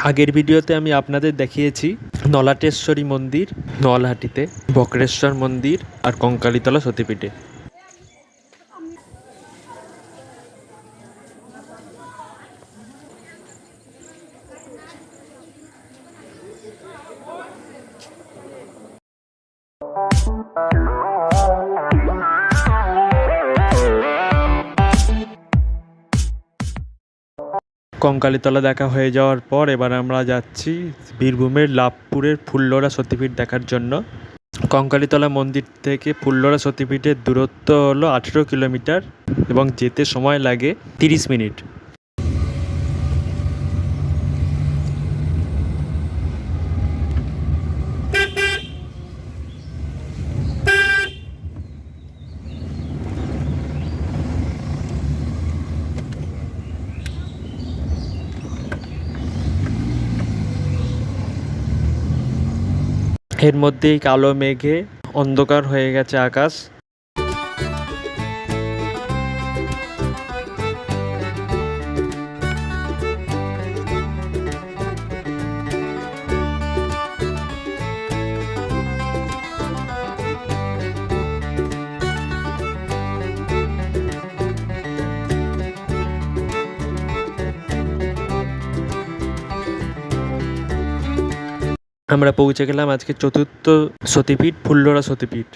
আগের ভিডিওতে আমি আপনাদের দেখিয়েছি নলাটেশ্বরী মন্দির, নলহাটিতে বক্রেশ্বর মন্দির আর কঙ্কালীতলা সতীপীঠে। কঙ্কালীতলা দেখা হয়ে যাওয়ার পর এবার আমরা যাচ্ছি বীরভূমের লাভপুরের ফুল্লরা সতীপীঠ দেখার জন্য। কঙ্কালীতলা মন্দির থেকে ফুল্লরা সতীপীঠের দূরত্ব হলো 18 কিলোমিটার এবং যেতে সময় লাগে 30 মিনিট। এর মধ্যেই কালো মেঘে অন্ধকার হয়ে গেছে আকাশ। আমরা পৌঁছে গেলাম আজকে চতুর্থ সতীপীঠ ফুল্লরা সতীপীঠ।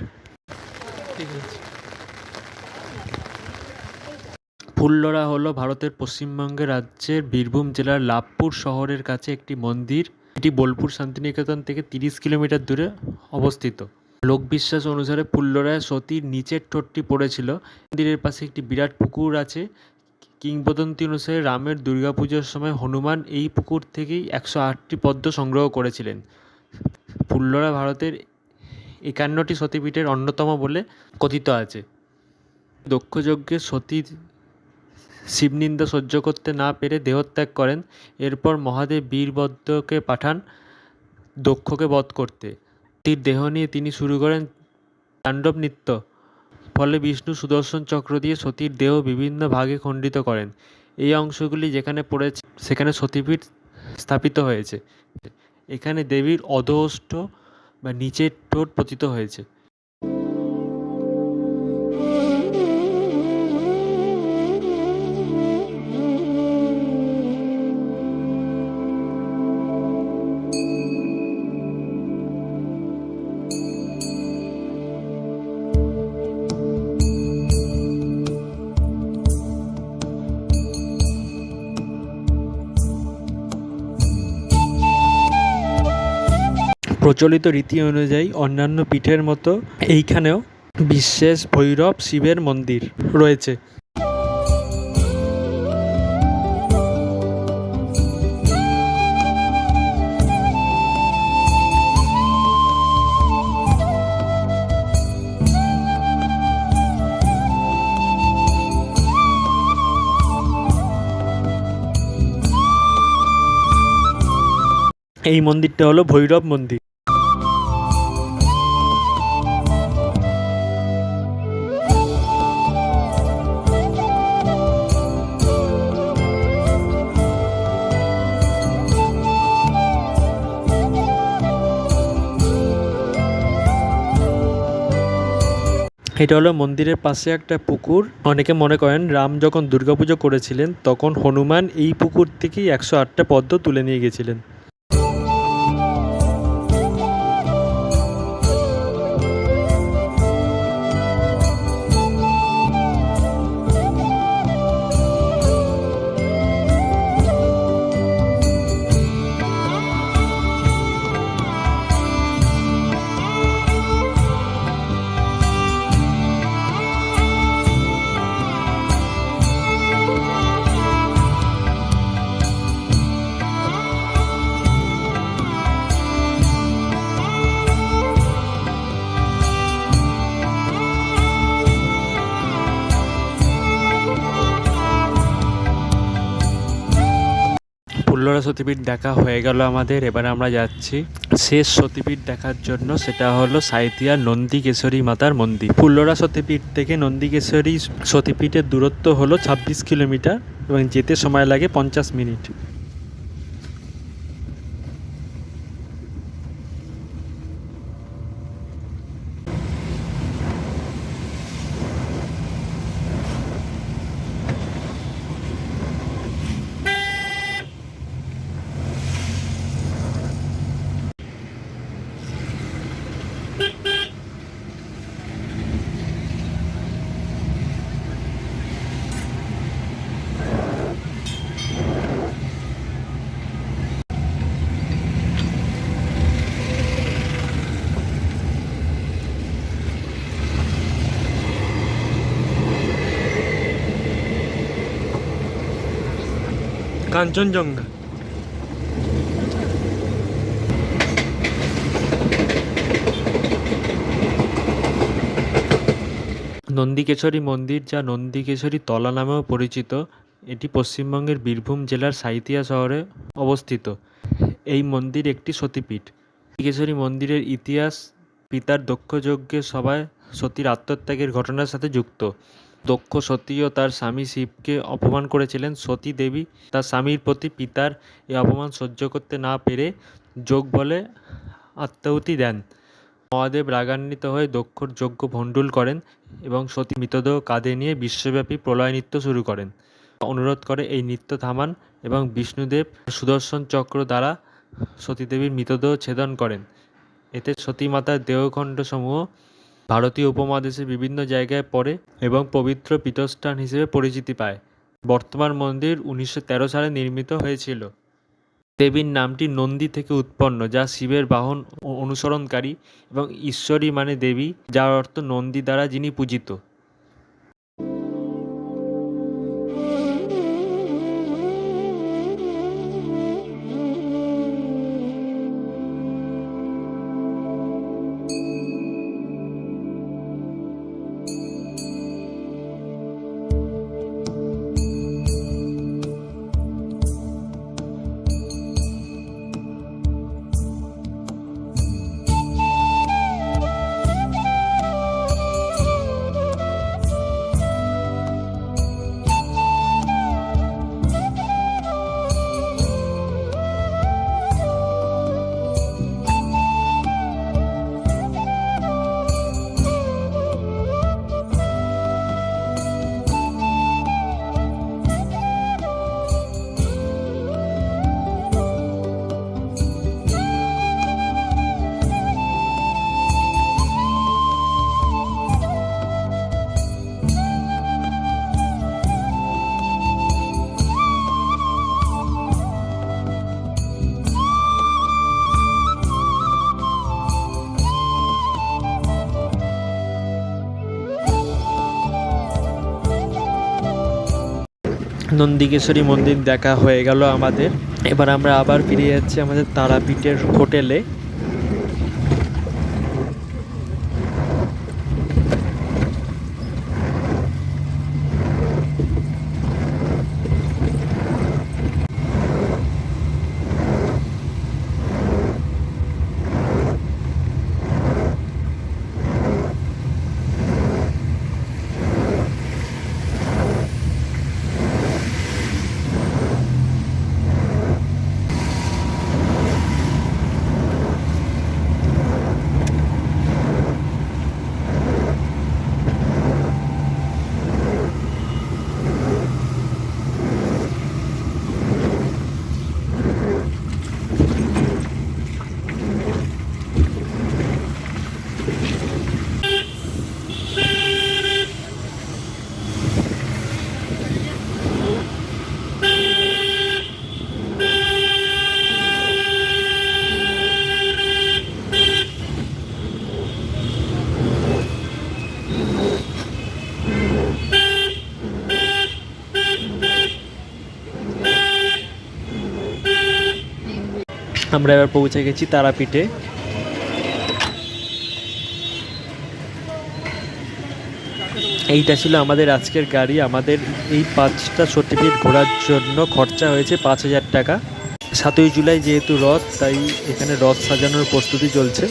ফুল্লরা হলো ভারতের পশ্চিমবঙ্গ রাজ্যের বীরভূম জেলার লাভপুর শহরের কাছে একটি মন্দির। এটি বোলপুর শান্তিনিকেতন থেকে 30 কিলোমিটার দূরে অবস্থিত। লোকবিশ্বাস অনুসারে ফুল্লরায় সতীর নিচের ঠোঁটটি পড়েছিল। মন্দিরের পাশে একটি বিরাট পুকুর আছে। কিংবদন্তি অনুসারে রামের দুর্গাপুজোর সময় হনুমান এই পুকুর থেকেই 108টি পদ্ম সংগ্রহ করেছিলেন। ফুল্লরা ভারতের 51টি সতীপীঠের অন্যতম বলে কথিত আছে। দক্ষযজ্ঞে সতী শিবনিন্দা সহ্য করতে না পেরে দেহত্যাগ করেন। এরপর মহাদেব বীরভদ্রকে পাঠান দক্ষকে বধ করতে। সতীর দেহ নিয়ে তিনি শুরু করেন তাণ্ডব নৃত্য। ফলে বিষ্ণু সুদর্শন চক্র দিয়ে সতীর দেহ বিভিন্ন ভাগে খণ্ডিত করেন। এই অংশগুলি যেখানে পড়েছে সেখানে সতীপীঠ স্থাপিত হয়েছে। এখানে দেবীর অধোষ্ঠ বা নিচের ঠোঁট পতিত হয়েছে। প্রচলিত রীতি অনুযায়ী অন্যান্য পীঠের মতো এইখানেও বিশেষ ভৈরব শিবের মন্দির রয়েছে। এই মন্দিরটা হলো ভৈরব মন্দির। এটা হলো মন্দিরের পাশে একটা পুকুর। অনেকে মনে করেন রাম যখন দুর্গাপুজো করেছিলেন তখন হনুমান এই পুকুর থেকেই 108টা পদ্ম তুলে নিয়ে গেছিলেন। ফুল্লরা সতীপীঠ দেখা হয়ে গেল আমাদের। এবার আমরা যাচ্ছি শেষ সতীপীঠ দেখার জন্য, সেটা হলো সাঁইথিয়ার নন্দিকেশ্বরী মাতার মন্দির। ফুল্লরা সতীপীঠ থেকে নন্দিকেশ্বরী সতীপীঠের দূরত্ব হলো 26 কিলোমিটার এবং যেতে সময় লাগে 50 মিনিট। কাঞ্চনজঙ্ঘা। নন্দিকেশ্বরী মন্দির, যা নন্দিকেশ্বরী তলা নামেও পরিচিত, এটি পশ্চিমবঙ্গের বীরভূম জেলার সাঁইথিয়া শহরে অবস্থিত। এই মন্দির একটি সতীপীঠ। নন্দিকেশ্বরী মন্দিরের ইতিহাস পিতার দক্ষ যজ্ঞের সভায় সতীর আত্মত্যাগের ঘটনার সাথে যুক্ত। দক্ষ সতী ও তার স্বামী শিবকে অপমান করেছিলেন। সতী দেবী তার স্বামীর প্রতি পিতার এই অপমান সহ্য করতে না পেরে যোগ বলে আত্মাহুতি দেন। মহাদেব রাগান্বিত হয়ে দক্ষর যজ্ঞ ভণ্ডুল করেন এবং সতী মৃতদেহ কাঁধে নিয়ে বিশ্বব্যাপী প্রলয় নৃত্য শুরু করেন। অনুরোধ করে এই নৃত্য থামান এবং বিষ্ণুদেব সুদর্শন চক্র দ্বারা সতীদেবীর মৃতদেহ ছেদন করেন। এতে সতীমাতার দেহখণ্ড সমূহ ভারতীয় উপমহাদেশের বিভিন্ন জায়গায় পড়ে এবং পবিত্র পীঠস্থান হিসেবে পরিচিতি পায়। বর্তমান মন্দির 1913 সালে নির্মিত হয়েছিল। দেবীর নামটি নন্দী থেকে উৎপন্ন, যা শিবের বাহন অনুসরণকারী, এবং ঈশ্বরী মানে দেবী, যার অর্থ নন্দী দ্বারা যিনি পূজিত। নন্দিকেশ্বরী মন্দির দেখা হয়ে গেল আমাদের। এবার আমরা আবার ফিরে যাচ্ছি আমাদের তারাপীঠের হোটেলে। আমরা এবার পৌঁছে গেছি তারাপীঠে। এইটা ছিল আমাদের আজকের গাড়ি। আমাদের এই 5টা সতীপীঠ ঘোরার জন্য খরচা হয়েছে 5,000 টাকা। 7ই জুলাই যেহেতু রথ, তাই এখানে রথ সাজানোর প্রস্তুতি চলছে।